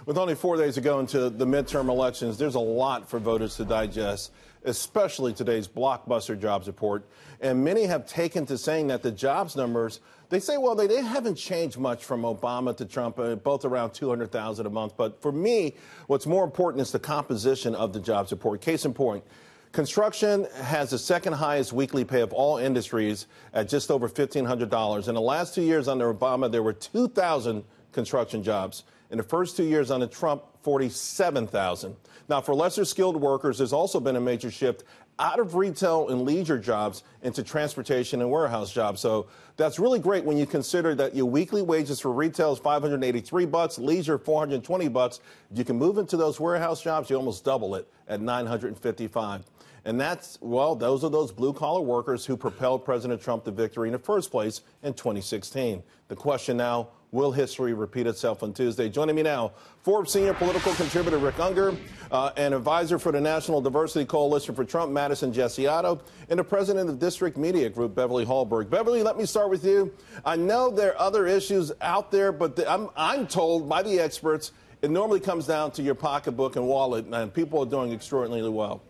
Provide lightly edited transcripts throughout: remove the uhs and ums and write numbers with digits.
With only 4 days to go into the midterm elections, there's a lot for voters to digest, especially today's blockbuster jobs report. And many have taken to saying that the jobs numbers, they say, well, they haven't changed much from Obama to Trump, both around 200,000 a month. But for me, what's more important is the composition of the jobs report. Case in point, construction has the second highest weekly pay of all industries at just over $1,500. In the last 2 years under Obama, there were 2,000 construction jobs. In the first 2 years under Trump, 47,000. Now, for lesser skilled workers, there's also been a major shift out of retail and leisure jobs into transportation and warehouse jobs. So that's really great when you consider that your weekly wages for retail is $583, leisure $420. If you can move into those warehouse jobs, you almost double it at $955. And that's, well, those are those blue-collar workers who propelled President Trump to victory in the first place in 2016. The question now, will history repeat itself on Tuesday? Joining me now, Forbes senior political contributor Rick Ungar, and advisor for the National Diversity Coalition for Trump, Madison Gesiotto, and the president of District Media Group, Beverly Hallberg. Beverly, let me start with you. I know there are other issues out there, but I'm told by the experts it normally comes down to your pocketbook and wallet, and people are doing extraordinarily well.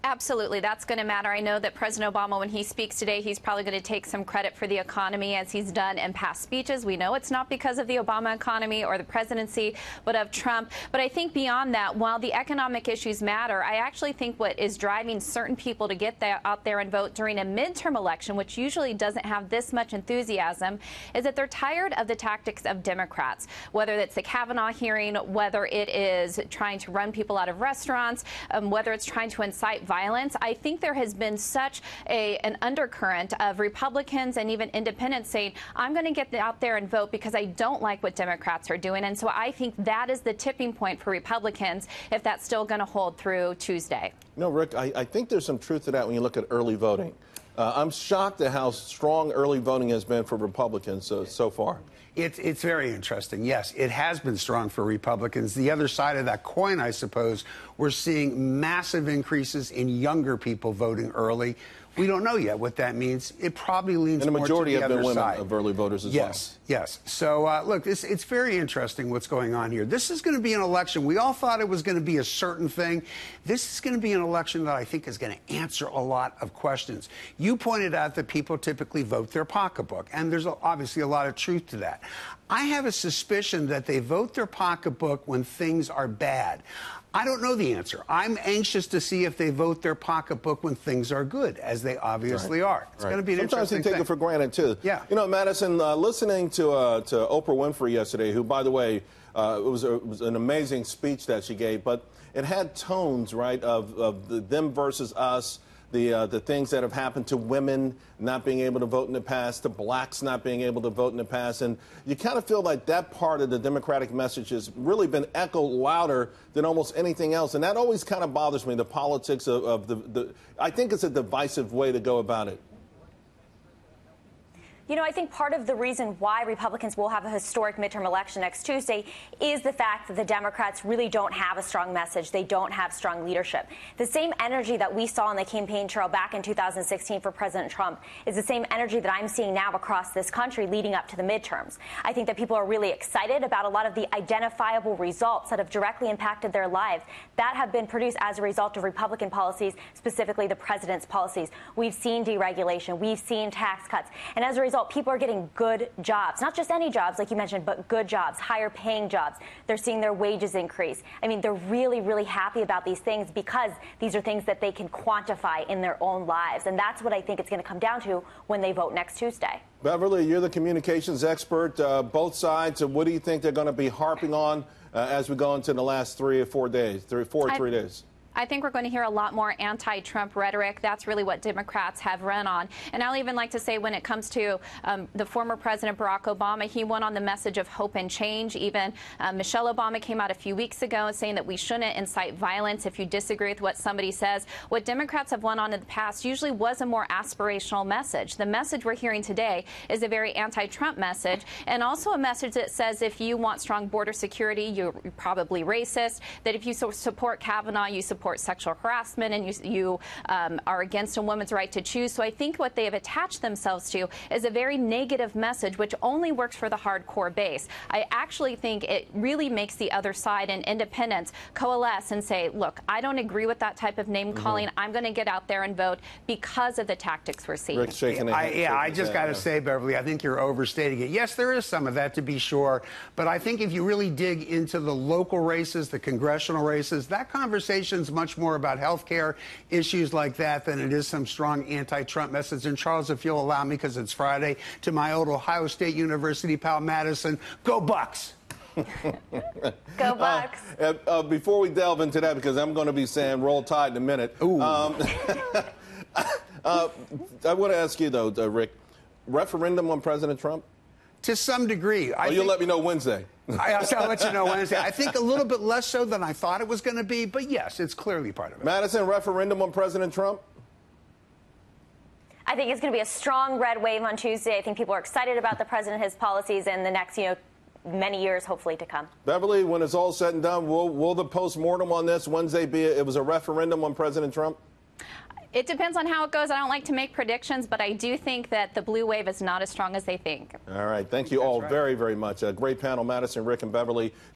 Absolutely. That's going to matter. I know that President Obama, when he speaks today, he's probably going to take some credit for the economy as he's done in past speeches. We know it's not because of the Obama economy or the presidency, but of Trump. But I think beyond that, while the economic issues matter, I actually think what is driving certain people to get out there and vote during a midterm election, which usually doesn't have this much enthusiasm, is that they're tired of the tactics of Democrats, whether it's the Kavanaugh hearing, whether it is trying to run people out of restaurants, whether it's trying to incite violence. I think there has been such an undercurrent of Republicans and even independents saying, I'm going to get out there and vote because I don't like what Democrats are doing. And so I think that is the tipping point for Republicans if that's still going to hold through Tuesday. No, Rick, I think there's some truth to that when you look at early voting. I'm shocked at how strong early voting has been for Republicans so far. It's very interesting. Yes, it has been strong for Republicans. The other side of that coin, I suppose, we're seeing massive increases in younger people voting early. We don't know yet what that means. It probably leans more to the other side. And the majority have been women of early voters as well. Yes. So, look, it's very interesting what's going on here. This is going to be an election. We all thought it was going to be a certain thing. This is going to be an election that I think is going to answer a lot of questions. You pointed out that people typically vote their pocketbook, and there's obviously a lot of truth to that. I have a suspicion that they vote their pocketbook when things are bad. I don't know the answer. I'm anxious to see if they vote their pocketbook when things are good, as they obviously are. It's going to be an interesting thing. Sometimes you take it for granted, too. Yeah. You know, Madison, listening to Oprah Winfrey yesterday, who, by the way, it was an amazing speech that she gave, but it had tones, right, of them versus us. The things that have happened to women not being able to vote in the past, to blacks not being able to vote in the past. And you kind of feel like that part of the Democratic message has really been echoed louder than almost anything else. And that always kind of bothers me, the politics of the I think it's a divisive way to go about it. You know, I think part of the reason why Republicans will have a historic midterm election next Tuesday is the fact that the Democrats really don't have a strong message. They don't have strong leadership. The same energy that we saw in the campaign trail back in 2016 for President Trump is the same energy that I'm seeing now across this country leading up to the midterms. I think that people are really excited about a lot of the identifiable results that have directly impacted their lives that have been produced as a result of Republican policies, specifically the president's policies. We've seen deregulation. We've seen tax cuts. And as a result, people are getting good jobs, not just any jobs, like you mentioned, but good jobs, higher paying jobs. They're seeing their wages increase. I mean, they're really, really happy about these things because these are things that they can quantify in their own lives. And that's what I think it's going to come down to when they vote next Tuesday. Beverly, you're the communications expert. Both sides, what do you think they're going to be harping on as we go into the last 3 or 4 days, 3 days? I think we're going to hear a lot more anti-Trump rhetoric. That's really what Democrats have run on. And I'll even like to say when it comes to the former President Barack Obama, he went on the message of hope and change. Even Michelle Obama came out a few weeks ago saying that we shouldn't incite violence if you disagree with what somebody says. What Democrats have went on in the past usually was a more aspirational message. The message we're hearing today is a very anti-Trump message, and also a message that says if you want strong border security, you're probably racist, that if you support Kavanaugh, you support support sexual harassment and you are against a woman's right to choose. So I think what they have attached themselves to is a very negative message, which only works for the hardcore base. I actually think it really makes the other side and independents coalesce and say, look, I don't agree with that type of name calling. I'm going to get out there and vote because of the tactics we're seeing. Rick shaking his head. I just got to say, Beverly, I think you're overstating it. Yes, there is some of that, to be sure. But I think if you really dig into the local races, the congressional races, that conversation's much more about health care issues like that than it is some strong anti-Trump message. And Charles, if you'll allow me, because it's Friday, to my old Ohio State University pal Madison, go Bucks! Go Bucks! Before we delve into that, because I'm going to be saying roll tide in a minute. I want to ask you, though, Rick, referendum on President Trump? To some degree. You'll let me know Wednesday. I'll let you know Wednesday. I think a little bit less so than I thought it was going to be, but yes, it's clearly part of it. Madison, referendum on President Trump? I think it's going to be a strong red wave on Tuesday. I think people are excited about the president, his policies, and the next, many years hopefully to come. Beverly, when it's all said and done, will the postmortem on this Wednesday be it was a referendum on President Trump? It depends on how it goes. I don't like to make predictions, but I do think that the blue wave is not as strong as they think. All right. Thank you all very, very much. A great panel, Madison, Rick, and Beverly.